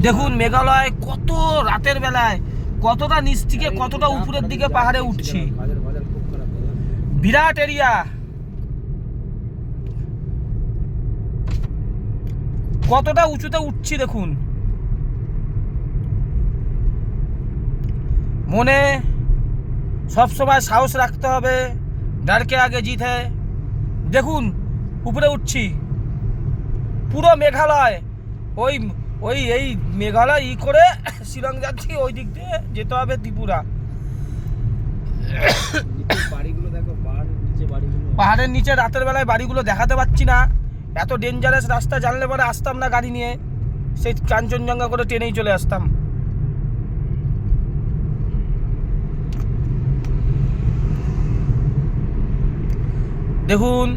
দেখুন মেঘালয় কত রাতের বেলায় কতটা নিচ থেকে কতটা উপরের দিকে পাহাড়ে উঠছি, বিরাট এরিয়া, কতটা উঁচুতে উঠছি দেখুন। মনে সবসময় সাহস রাখতে হবে, ডরকে আগে জিত হ্যায়। দেখুন উপরে উঠছি, পুরো মেঘালয় ওই ওই এই মেঘালয় করে শিলং যাচ্ছি, ওই দিক দিয়ে যেতে হবে ত্রিপুরা। পাহাড়ের নিচে রাতের বেলায় বাড়িগুলো দেখাতে পাচ্ছি না, এত ডেঞ্জারাস রাস্তা, জানলে পরে আসতাম না গাড়ি নিয়ে, সেই কাঞ্চনজঙ্ঘা করে ট্রেনেই চলে আসতাম। দেখুন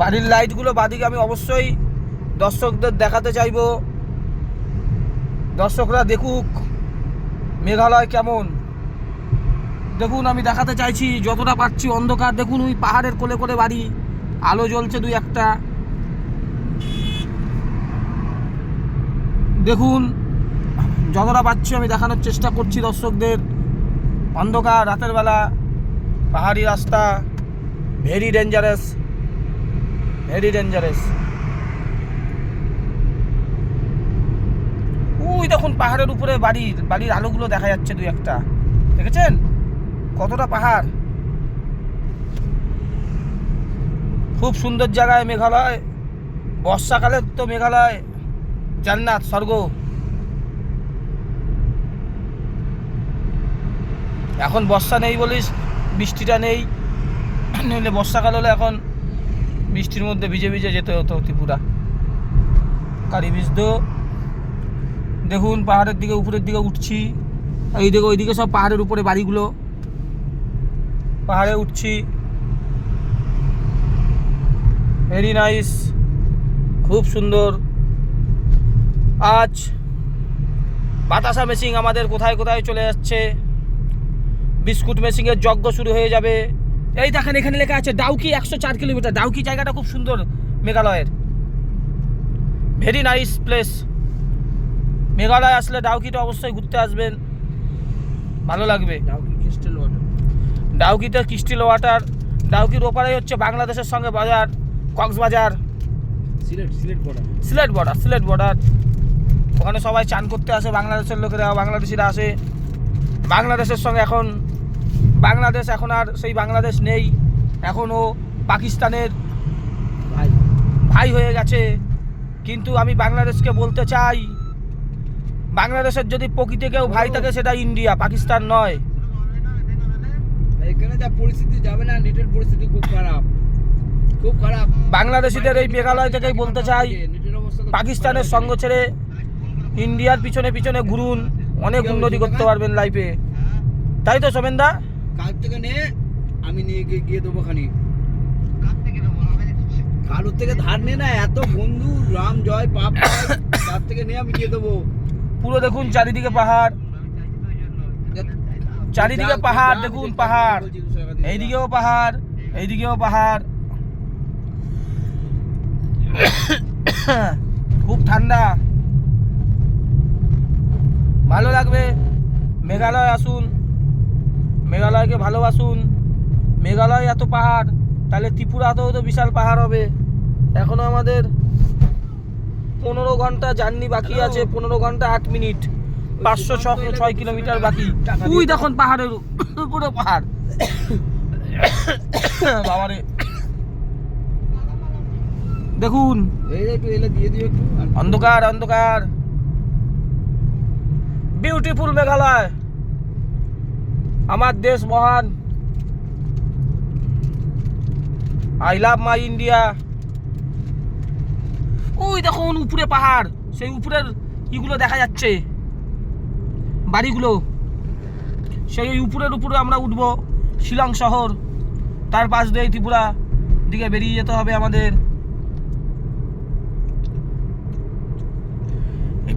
বাড়ির লাইটগুলো বাদিকে আমি অবশ্যই দর্শকদের দেখাতে চাইবো, দর্শকরা দেখুক মেঘালয় কেমন। দেখুন আমি দেখাতে চাইছি যতটা পাচ্ছি, অন্ধকার দেখুন, ওই পাহাড়ের কোলে কোলে বাড়ি, আলো জ্বলছে দুই একটা। দেখুন যতটা পাচ্ছি আমি দেখানোর চেষ্টা করছি দর্শকদের। অন্ধকার রাতের বেলা, পাহাড়ি রাস্তা, ভেরি ডেঞ্জারাস, ভেরি ডেঞ্জারাস। ওই দেখুন পাহাড়ের উপরে বাড়ির আলোগুলো দেখা যাচ্ছে দুই একটা, দেখেছেন কতটা পাহাড়। খুব সুন্দর জায়গায় মেঘালয়, বর্ষাকালে তো মেঘালয় জান্নাত, স্বর্গ। এখন বর্ষা নেই বলিস বৃষ্টিটা নেই, নইলে বর্ষাকাল হলে এখন বৃষ্টির মধ্যে ভিজে ভিজে যেতে হতো ত্রিপুরা, কারি ভিজতো। দেখুন পাহাড়ের দিকে উপরের দিকে উঠছি, এই দিকে ওইদিকে সব পাহাড়ের উপরে বাড়িগুলো, পাহাড়ে উঠছি, ভেরি নাইস, খুব সুন্দর। আজ বাতাসা মেশিন আমাদের কোথায় কোথায় চলে যাচ্ছে, বিস্কুট মেশিনের যজ্ঞ শুরু হয়ে যাবে। এই দেখেন এখানে লেখা আছে ডাউকি 104 কিলোমিটার। ডাউকি জায়গাটা খুব সুন্দর মেঘালয়ের, ভেরি নাইস প্লেস। মেঘালয় আসলে ডাউকিটা অবশ্যই ঘুরতে আসবেন, ভালো লাগবে। ডাউকিতে ক্রিস্টাল ওয়াটার, ডাউকির ওপারে হচ্ছে বাংলাদেশের সঙ্গে বাজার, কক্সবাজার, সিলেট বর্ডার। ওখানে সবাই চান করতে আসে, বাংলাদেশের লোকেরা, বাংলাদেশিরা আসে। বাংলাদেশের সঙ্গে এখন আর সেই বাংলাদেশ নেই, এখনও পাকিস্তানের ভাই হয়ে গেছে। কিন্তু আমি বাংলাদেশকে বলতে চাই, বাংলাদেশের যদি প্রকৃতি কেউ ভাই থাকে সেটা ইন্ডিয়া, পাকিস্তান নয়। এখানে যা পরিস্থিতি যাবে না, নেটের পরিস্থিতি খুব খারাপ, খুব খারাপ। বাংলাদেশিদের এই মেঘালয় থেকেই বলতে চাই, পাকিস্তানের সঙ্গ ছেড়ে ইন্ডিয়ার পিছনে পিছনে ঘুরুন, অনেক উন্নতি করতে পারবেন লাইফে। তাই তো সোমেনদা? কাল থেকে নে, আমি নিয়ে গিয়ে দেবো খানি। কারোর থেকে ধার নে না, এত বন্ধু, রাম জয় পাপ, তার থেকে নে, আমি গিয়ে দেবো। পুরো দেখুন চারিদিকে পাহাড়, চারিদিকে পাহাড়, দেখুন পাহাড়, এইদিকেও পাহাড়, এইদিকেও পাহাড়। খুব ঠান্ডা, ভালো লাগবে। মেঘালয় আসুন, মেঘালয়কে ভালোবাসুন। মেঘালয় এত পাহাড়, তাহলে ত্রিপুরাতেও তো বিশাল পাহাড় হবে। এখনো আমাদের 15 ঘন্টা জার্নি বাকি আছে, 15 ঘন্টা 8 মিনিট, 506 কিলোমিটার বাকি। ওই দেখুন পাহাড়ের পুরো পাহাড়, বাবারে দেখুন, অন্ধকার অন্ধকার, বিউটিফুল মেঘালয়, আমার দেশ মহান, আই লাভ মাই ইন্ডিয়া। ওই দেখুন উপরে পাহাড়, সেই উপরের ইগুলো দেখা যাচ্ছে, বাড়িগুলো, সেই উপরে আমরা উঠবো শিলং শহর, তার পাশ দিয়ে ত্রিপুরা দিকে বেরিয়ে যেতে হবে আমাদের।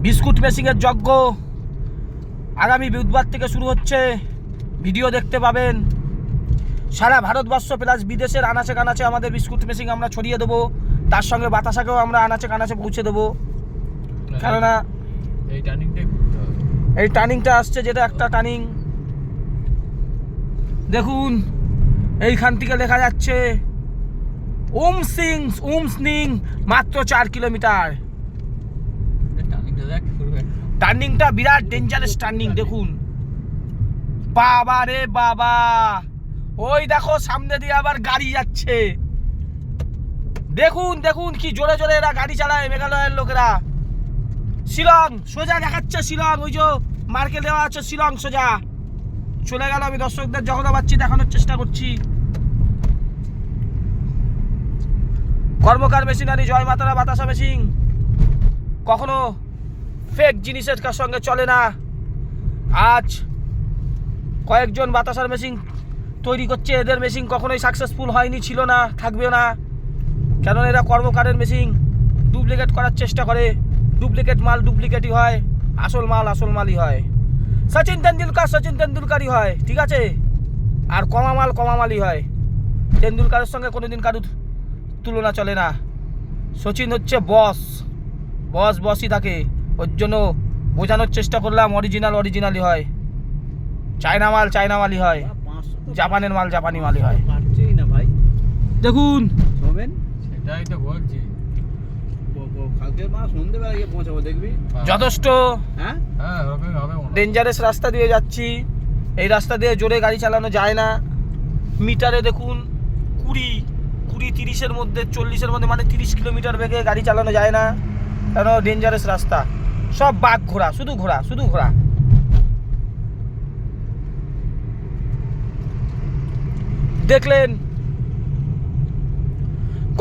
বিস্কুট মেশিনের যজ্ঞ আগামী বুধবার থেকে শুরু হচ্ছে, ভিডিও দেখতে পাবেন। সারা ভারতবর্ষ প্লাস বিদেশের আনাচে কানাচে আমাদের বিস্কুট মেশিন আমরা ছড়িয়ে দেবো, তার সঙ্গে বাতাসাকেও আমরা আনাচে কানাচে পৌঁছে দেবো। কেননা এই টার্নিংটা আসছে, যেটা একটা টার্নিং দেখুন, এইখান থেকে লেখা যাচ্ছে উমসনিং মাত্র 4 কিলোমিটার। টার্নিংটা বিরাট ডেঞ্জারাস টার্নিং। দেখুন বাবা রে বাবা, ওই দেখো সামনে দিয়ে আবার গাড়ি যাচ্ছে। দেখুন দেখুন কি জোরে জোরে এরা গাড়ি চালায় মেঘালয়ের লোকেরা। শিলং সোজা দেখাচ্ছে, শিলং ওই যে মার্কেট দেওয়া আছে, শিলং সোজা চলে গেল। আমি দর্শকদের যখন পাচ্ছি দেখানোর চেষ্টা করছি। কর্মকার মেশিনারি, জয় মাতারা বাতাসা মেশিন কখনো ফেক জিনিসের সঙ্গে চলে না। আজ কয়েকজন বাতাসার মেশিন তৈরি করছে, এদের মেশিন কখনোই সাকসেসফুল হয়নি, ছিল না, থাকবেও না। কেননা এরা কর্মকারের মেশিন ডুপ্লিকেট করার চেষ্টা করে। ডুপ্লিকেট মাল ডুপ্লিকেটই হয়, আসল মাল আসল মালই হয়। সচিন তেন্ডুলকারই হয়, ঠিক আছে, আর কমা মাল কমা মালই হয়। তেন্ডুলকারের সঙ্গে কোনোদিন কারুর তুলনা চলে না। সচিন হচ্ছে বসই থাকে। ওর জন্য বোঝানোর চেষ্টা করলাম অরিজিনালই হয়, চায়না মালই হয়, জাপানের মাল জাপানি মালই হয়। পারছেই না ভাই। দেখুন সেটাই তো বলছি, কালকে সন্ধ্যেবেলা গিয়ে পৌঁছাবো, দেখবি যথেষ্ট হ্যাঁ হবে ডেঞ্জারাস রাস্তা দিয়ে যাচ্ছি। এই রাস্তা দিয়ে জোরে গাড়ি চালানো যায় না। মিটারে দেখুন 20-30-এর মধ্যে 40-এর মধ্যে, মানে 30 কিলোমিটার বেগে গাড়ি চালানো যায় না। কেন ডেঞ্জারাস রাস্তা, সব বাঘ ঘোড়া, শুধু ঘোড়া। দেখলেন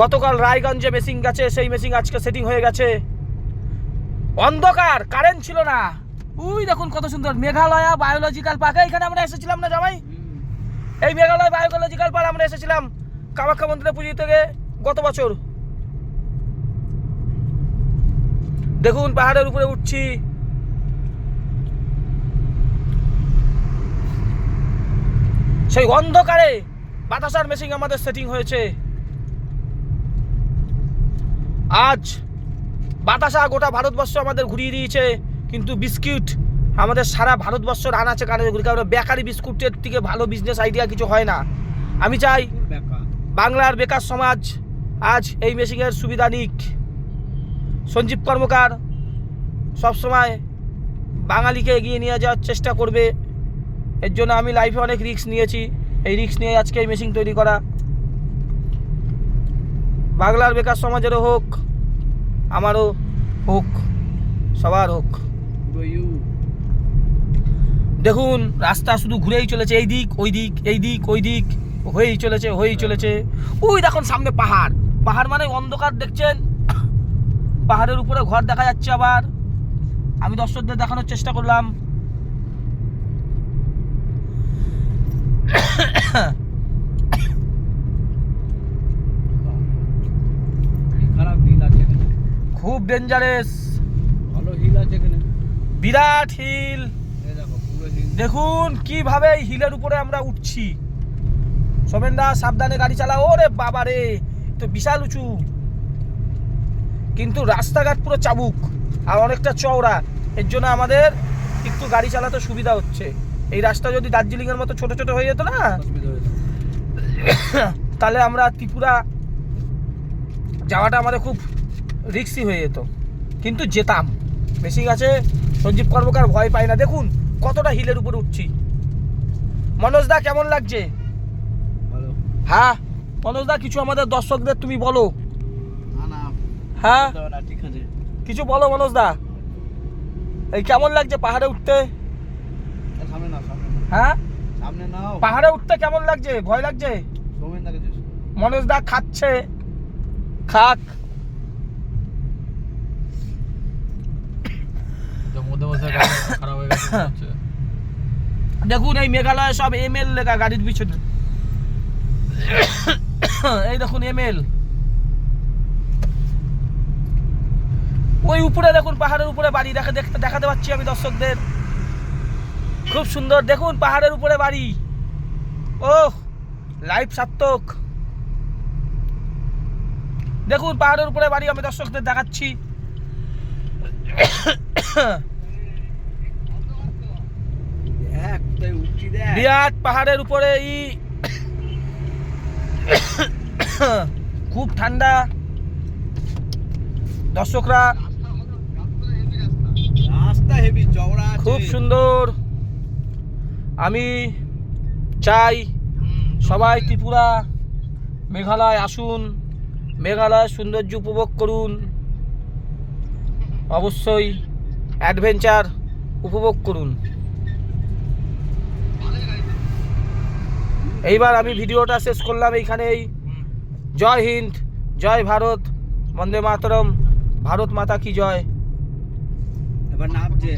গতকাল রায়গঞ্জে মেশিন গেছে, সেই মেশিন আজকে সেটিং হয়ে গেছে। অন্ধকার, কারেন্ট ছিল না। ওই দেখুন কত সুন্দর মেঘালয়া বায়োলজিক্যাল পার্ক। এখানে আমরা এসেছিলাম না জামাই? এই মেঘালয় বায়োলজিক্যাল পার্ক আমরা এসেছিলাম কামাখ্যা মন্দিরে পুজো থেকে গত বছর। দেখুন পাহাড়ের উপরে উঠছি, সেই অন্ধকারে বাতাসার মেশিন আমাদের সেটিং হয়েছে। আজ বাতাসা গোটা ভারতবর্ষ আমাদের ঘুরিয়ে দিয়েছে, কিন্তু বিস্কুট আমাদের সারা ভারতবর্ষের আনাচে কানাচে ঘুরি। কারণ বেকারি বিস্কুটের থেকে ভালো বিজনেস আইডিয়া কিছু হয় না। আমি চাই বাংলার বেকার সমাজ আজ এই মেশিনের সুবিধা নিক। সঞ্জীব কর্মকার সবসময় বাঙালিকে এগিয়ে নিয়ে যাওয়ার চেষ্টা করবে। এর জন্য আমি লাইফে অনেক রিস্ক নিয়েছি। এই রিস্ক নিয়ে আজকে এই মেশিন তৈরি করা। বাংলার বেকার সমাজেরও হোক, আমারও হোক, সবার হোক। দেখুন রাস্তা শুধু ঘুরেই চলেছে, এই দিক ওই দিক হয়েই চলেছে। ওই দেখুন সামনে পাহাড় মানে অন্ধকার, দেখছেন পাহাড়ের উপরে ঘর দেখা যাচ্ছে। আবার আমি দর্শকদের দেখানোর চেষ্টা করলাম। খুব ডেঞ্জারাস, ভালো হিল আছে এখানে, বিরাট হিল। দেখুন কিভাবে হিলের উপরে আমরা উঠছি। সোমেনদা সাবধানে গাড়ি চালাও। ওরে বাবা রে, তো বিশাল উঁচু, কিন্তু রাস্তাঘাট পুরো চাবুক আর অনেকটা চওড়া। এর জন্য আমাদের একটু গাড়ি চালাতে সুবিধা হচ্ছে। এই রাস্তা যদি দার্জিলিংয়ের মতো ছোট ছোট হয়ে যেত না, তাহলে আমরা ত্রিপুরা যাওয়াটা আমাদের খুব রিস্কি হয়ে যেত, কিন্তু যেতাম। মেশিন আছে, সঞ্জীব কর্মকার ভয় পায় না। দেখুন কতটা হিলের উপরে উঠছি। মনোজদা কেমন লাগছে? হ্যাঁ মনোজদা, কিছু আমাদের দর্শকদের তুমি বলো। হ্যাঁ কিছু বলো মনোজদা, এই কেমন লাগছে পাহাড়ে উঠতে? হ্যাঁ পাহাড়ে উঠতে কেমন লাগছে? ভয় লাগছে? মনোজদা খাচ্ছে, খাক। দেখুন এই মেঘালয় সব ML লেখা গাড়ির পিছনে। এই দেখুন ML। ওই উপরে দেখুন পাহাড়ের উপরে বাড়ি দেখাতে পাচ্ছি আমি দর্শকদের। খুব সুন্দর, দেখুন পাহাড়ের উপরে বাড়ি। ওহ লাইফ সার্থক। দেখুন পাহাড়ের উপরে বাড়ি, আমি দর্শকদের দেখাচ্ছি। দেখ কোথায় উঠছি দেখ। বিরাট পাহাড়ের উপরে খুব ঠান্ডা। দর্শকরা রাস্তা হেভি চওড়া আছে। খুব সুন্দর। আমি চাই সবাই ত্রিপুরা মেঘালয় আসুন, মেঘালয় সৌন্দর্য উপভোগ করুন, অবশ্যই অ্যাডভেঞ্চার উপভোগ করুন। এইবার আমি ভিডিওটা শেষ করলাম এইখানেই। জয় হিন্দ, জয় ভারত, বন্দে মাতরম, ভারত মাতা কি জয়। এবার নামছে।